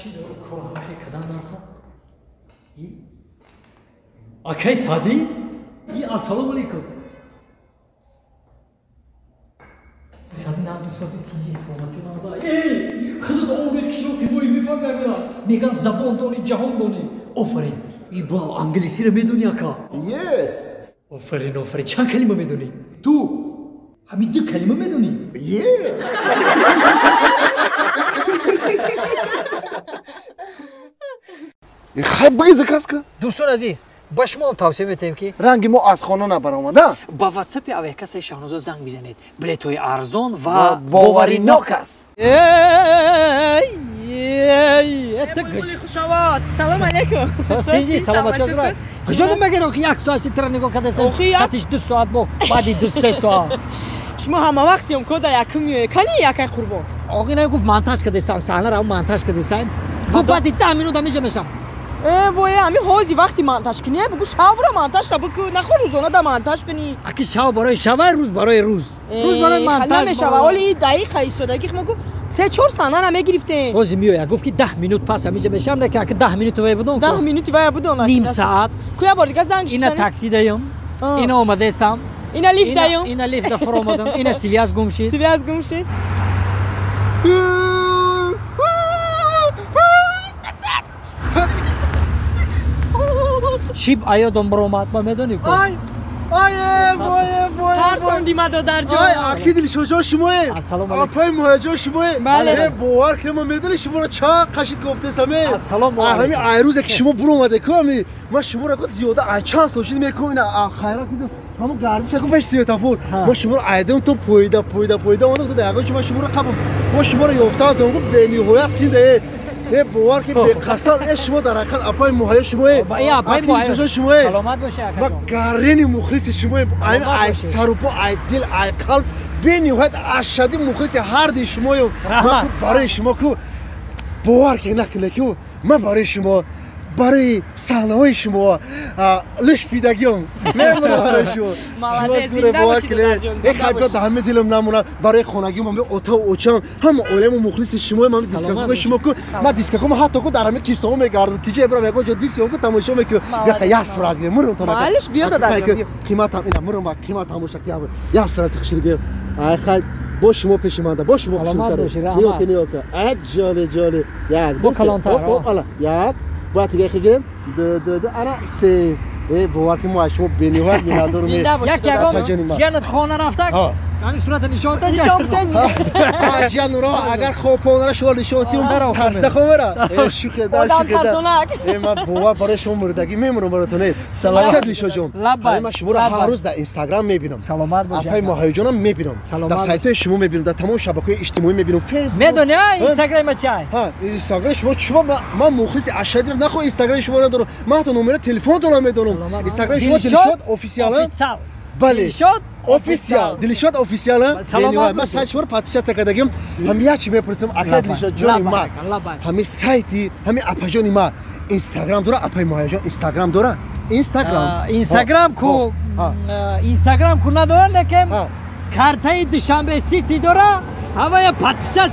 چی داره کارم کدام نکن آکای سادی السلام علیکم سادی نازی سوزی تیجی سلامتی نازی ای خودت اول کیلو پیمایی میفهمی میرا میگن زبان دونی جهان دونی آفرین ای با انگلیسی رو میدونی آکا Yes. آفرین چند کلمه میدونی تو همین 2 کلمه میدونی Yes. خیلی بگیزه کاسکا دوستان عزیز با شما هم توصیه می‌کنیم که رنگ ما از خانه نبرآمده با واتساپ اوهکس شاهناز زنگ بزنید بلیط‌های ارزان و باوریناک است سلام علیکم سلام سلامتی از راه کجا مگر آخه 1 ساعت تر نگاه کردن قطعش 2 ساعت با بعدی 2-3 ساعت شما همه وقتیم کد یکم میوه کنی یکی قربان آقا نه گفت مونتاژ کردم صحنه رو مونتاژ کردم گفت بعد 10 minut میشه میشم وای همین هازی وقتی مونتاژ کنی بگو شب رو مونتاژ رو بگو نخور روزانه دا مونتاژ کنی اکی شب برای شب روز برای روز برای مونتاژ نمیشه ولی دقیق ایستادگی که مگو 3-4 سنه رو میگرفته هازی میوه گفت که 10 minut پس میشه میشم نه که 10 minut وای بدون 10 minut وای بدون نیم ساعت کویا بار دیگه زنگ اینا تاکسی دایم اینا اومده سام اینا لیفت دایم اینا لیفت فرو اومدم اینا سیلیاس گم شد شیب آیا دنبرومات ما میدونی کو وای ترسان دیما در جا اکی دل شجاع شماه السلام علیکم اپای مهاجر شماه بله. باور که ما میدونی شما رو چا قشید گفته سمه السلام علیکم. همین ایروز که شما برو اومده کمی ما شما رو گفت زیاده چند سوشید میکنم اینا خیرات دیدم همون گردش کو بهش سیتافور ما شما رو ایدم تو پویدا اومدم تو دقیقاً که ما شما رو قبل ما شما رو یافته دونگو بنیهایت تینده باور که به قسم شما در حقیقت اپای مهاجر شما اپای مهاجر شما سلامت باشه ما گارینی مخلص شما ای سروپا ای دل ای قلب بنیهایت اشدی مخلص هر دی شما ما برای شما کو باور که نکنه که ما برای شما برای صحنه‌های شما لش پیدگیام میمونه برای شما سوره باور کنه یک خیلی همه دلم نمونه برای خونگی من به اتاق اوچم هم علم مخلص شما من دیسکو شما کو ما دیسکو ما حتی کو در همه کیسه میگردم که برام میگم جو دیسکو کو تماشا میکنم یا یا سرعت مرم تو معلش بیا دادم قیمت هم اینا مرم با قیمت تماشا کردم یا سرعت خشیر گیر خیلی با شما پیش مانده با شما پیش مانده نیو که جاله یک با کلانتر یک باید دیگه خیلی آره سه باور که ما شما بنیوهر میادر می یک جانت خانه رفته همین صورت نشان داد جان را اگر خوب اون شو نشانتیم ترسته خمره شوخه دار ما باور برای شما مردگی میمونم براتون سلامت لیشو جون من شما رو هر روز در اینستاگرام میبینم سلامت باشه اپای ماهیجانم میبینم در سایت شما میبینم در تمام شبکه‌های اجتماعی میبینم فیسبوک میدونی اینستاگرام چای اینستاگرام شما ما مخلص اشدی نخو اینستاگرام شما ندارم من تو نمره تلفن تو نمیدونم اینستاگرام شما دلشاد آفیسیال بله official دلشاد official من سایت شما رو پادشاه کردم همین چی میپرسم اکید دلشاد جون ما همین سایتی همین اپاجون ما اینستاگرام داره اپای مهاجر اینستاگرام داره اینستاگرام کو نداره لیکن کارتای دوشنبه سیتی داره هوای پادشاه